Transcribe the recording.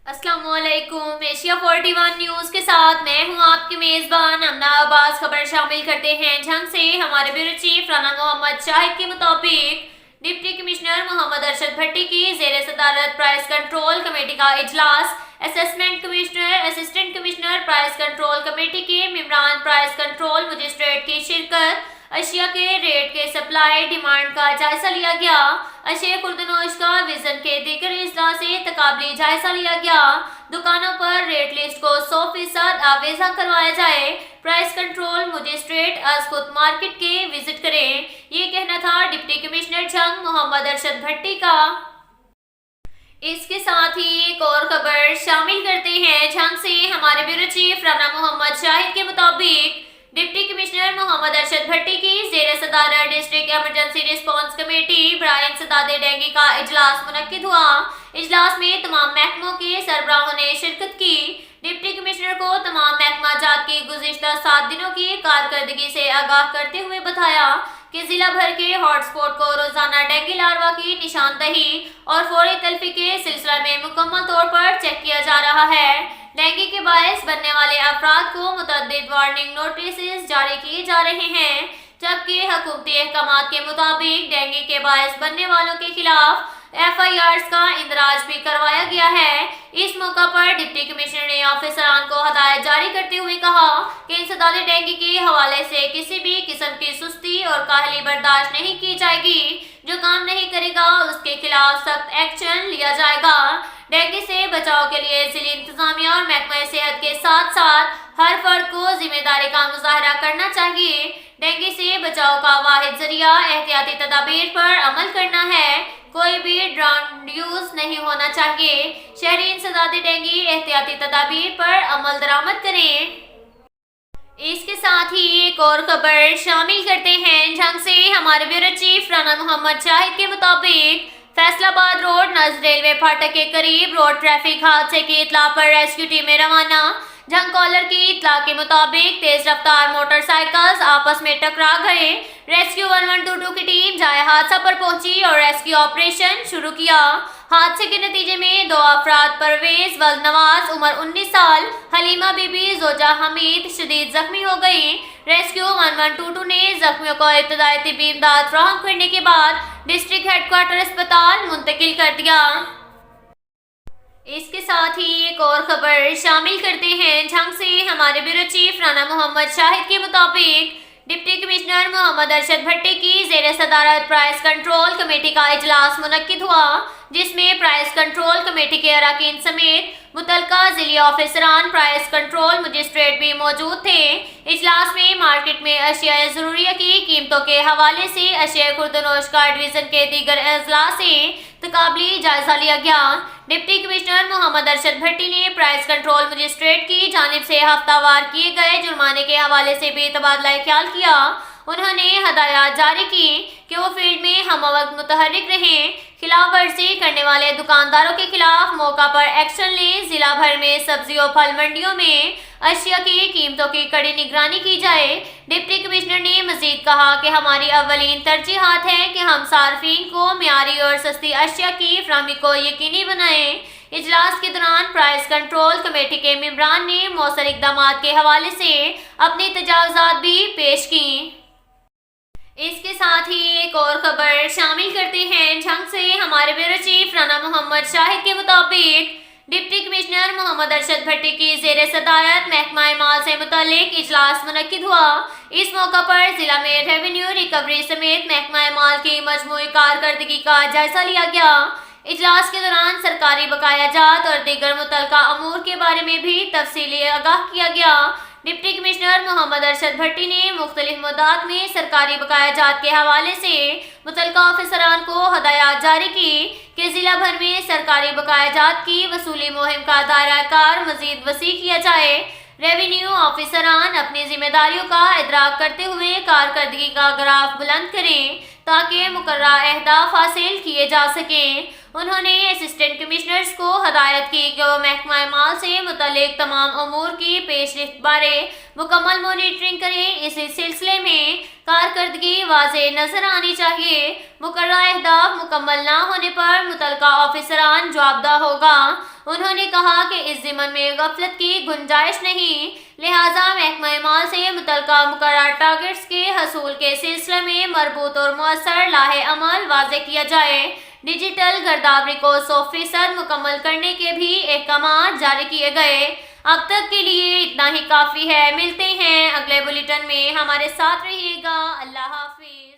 السلام علیکم۔ Asia 41 news کے ساتھ میں ہوں آپ کی میزبان امنا عباس۔ خبر شامل کرتے ہیں جھنگ سے۔ ہمارے بیورو چیف رانا محمد شاہد کے مطابق ڈپٹی کمشنر محمد ارشد بھٹی کی زیر صدارت پرائس کنٹرول کمیٹی کا اجلاس، assessment commissioner, assistant commissioner, price control committee کے ممبران، پرائس کنٹرول مجسٹریٹ کی شرکت، اشیاء کے ریٹ کے سپلائی ڈیمانڈ کا جائزہ لیا گیا۔ اشیاء خوردنوش کا وزن کے دیگر اجزاء سے تقابلی جائزہ لیا گیا۔ دکانوں پر ریٹ لسٹ کو 100% آویزاں کروایا جائے۔ پرائس کنٹرول مجسٹریٹ از خود مارکیٹ کے وزٹ کریں، یہ کہنا تھا ڈپٹی کمشنر جھنگ محمد ارشد بھٹی کا۔ اس کے ساتھ ہی ایک اور خبر شامل کرتے ہیں جھنگ سے۔ ہمارے بیورو چیف رانا محمد شاہد کے مطابق ڈپٹی کمشنر محمد ارشد بھٹی کی زیر صدارت ڈسٹرکٹ ایمرجنسی رسپانس کمیٹی برائے انسداد ڈینگی کا اجلاس منعقد ہوا۔ اجلاس میں تمام محکموں کے سربراہوں نے شرکت کی۔ ڈپٹی کمشنر کو تمام محکمہ جات کی گزشتہ 7 دنوں کی کارکردگی سے آگاہ کرتے ہوئے بتایا کہ ضلع بھر کے ہاٹ اسپاٹ کو روزانہ ڈینگی لاروا کی نشاندہی اور فوری تلفی کے سلسلہ میں مکمل طور پر چیک کیا جا رہا ہے۔ ڈینگی کے باعث بننے والے افراد کو متعدد وارننگ نوٹسز جاری کیے جا رہے ہیں، جبکہ حکومتی احکامات کے مطابق ڈینگی کے باعث بننے والوں کے خلاف FIRs کا اندراج بھی کروایا گیا ہے۔ اس موقع پر ڈپٹی کمشنر نے آفیسران کو ہدایت جاری کرتے ہوئے کہا کہ انسداد ڈینگی کے حوالے سے کسی بھی قسم کی سستی اور کاہلی برداشت نہیں کی جائے گی۔ جو کام نہیں کرے گا اس کے خلاف سخت ایکشن لیا جائے گا۔ ڈینگی سے بچاؤ کے لیے ضلعی انتظامیہ اور محکمہ صحت کے ساتھ ساتھ ہر فرد کو ذمہ داری کا مظاہرہ کرنا چاہیے۔ ڈینگی سے بچاؤ کا واحد ذریعہ احتیاطی تدابیر پر عمل کرنا ہے، کوئی بھی ڈرون یوز نہیں ہونا چاہیے۔ شہری انسداد ڈینگی احتیاطی تدابیر پر عمل درآمد کریں۔ اس کے ساتھ ہی ایک اور خبر شامل کرتے ہیں جھنگ سے۔ ہمارے بیورو چیف رانا محمد شاہد کے مطابق فیصل آباد روڈ نزد ریلوے پھاٹک کے قریب روڈ ٹریفک حادثے کی اطلاع پر ریسکیو ٹیمیں روانہ۔ جھنگ کالر کی اطلاع کے مطابق تیز رفتار موٹر سائیکلز آپس میں ٹکرا گئے۔ ریسکیو 1122 کی ٹیم جائے حادثہ پر پہنچی اور ریسکیو آپریشن شروع کیا۔ حادثے کے نتیجے میں 2 افراد پرویز ولد نواز عمر 19 سال، حلیمہ بی بی زوجہ حمید شدید زخمی ہو گئیں۔ ریسکیو 1122 نے زخمیوں کو ابتدائی طبی امداد فراہم کرنے کے بعد ڈسٹرکٹ ہیڈ کوارٹر اسپتال منتقل کر دیا۔ اس کے ساتھ ہی ایک اور خبر شامل کرتے ہیں جھنگ سے۔ ہمارے بیورو چیف رانا محمد شاہد کے مطابق ڈپٹی کمشنر محمد ارشد بھٹی کی زیر صدارت پرائس کنٹرول کمیٹی کا اجلاس منعقد ہوا، جس میں پرائس کنٹرول کمیٹی کے اراکین سمیت متعلقہ ضلعی آفیسران، پرائس کنٹرول مجسٹریٹ بھی موجود تھے۔ اجلاس میں مارکیٹ میں اشیاء ضروریہ کی قیمتوں کے حوالے سے اشیاء خوردنوش کا ڈویژن کے دیگر اضلاع سے تقابلی جائزہ لیا گیا۔ ڈپٹی کمشنر محمد ارشد بھٹی نے پرائس کنٹرول مجسٹریٹ کی جانب سے ہفتہ وار کیے گئے جرمانے کے حوالے سے بھی تبادلہ خیال کیا۔ انہوں نے ہدایات جاری کی کہ وہ فیلڈ میں ہم وقت متحرک رہیں، خلاف ورزی کرنے والے دکانداروں کے خلاف موقع پر ایکشن لیں۔ ضلع بھر میں سبزی و پھل منڈیوں میں اشیاء کی قیمتوں کی کڑی نگرانی کی جائے۔ ڈپٹی کمشنر نے مزید کہا کہ ہماری اولین ترجیحات ہے کہ ہم صارفین کو معیاری اور سستی اشیاء کی فراہمی کو یقینی بنائیں۔ اجلاس کے دوران پرائس کنٹرول کمیٹی کے ممبران نے مؤثر اقدامات کے حوالے سے اپنی تجاوزات بھی پیش کیں۔ اس کے ساتھ ہی ایک اور خبر شامل کرتے ہیں جھنگ سے۔ ہمارے بیورو چیف رانا محمد شاہد کے مطابق ڈپٹی کمشنر محمد ارشد بھٹی کی زیر صدارت محکمہ مال سے متعلق اجلاس منعقد ہوا۔ اس موقع پر ضلع میں ریونیو ریکوری سمیت محکمہ مال کی مجموعی کارکردگی کا جائزہ لیا گیا۔ اجلاس کے دوران سرکاری بقایا جات اور دیگر متعلقہ امور کے بارے میں بھی تفصیلی آگاہ کیا گیا۔ ڈپٹی کمشنر محمد ارشد بھٹی نے مختلف مدات میں سرکاری بقایا جات کے حوالے سے متعلقہ آفیسران کو ہدایات جاری کی کہ ضلع بھر میں سرکاری بقایا جات کی وصولی مہم کا دائرہ کار مزید وسیع کیا جائے۔ ریونیو آفیسران اپنی ذمہ داریوں کا ادراک کرتے ہوئے کارکردگی کا گراف بلند کریں تاکہ مقررہ اہداف حاصل کیے جا سکیں۔ انہوں نے اسسٹنٹ کمشنرز کو ہدایت کی کہ وہ محکمہ مال سے متعلق تمام امور کی پیش رفت بارے مکمل مانیٹرنگ کریں۔ اسی سلسلے میں کارکردگی واضح نظر آنی چاہیے۔ مقررہ اہداف مکمل نہ ہونے پر متعلقہ آفیسران جوابدہ ہوگا۔ انہوں نے کہا کہ اس ضمن میں غفلت کی گنجائش نہیں، لہٰذا محکمہ مال سے متعلقہ مقررہ ٹارگٹس کے حصول کے سلسلے میں مربوط اور مؤثر لاہ عمل واضح کیا جائے۔ ڈیجیٹل گرداوری کو 100% مکمل کرنے کے بھی احکامات جاری کیے گئے۔ اب تک کے لیے اتنا ہی کافی ہے، ملتے ہیں اگلے بلیٹن میں، ہمارے ساتھ رہیے گا، اللہ حافظ۔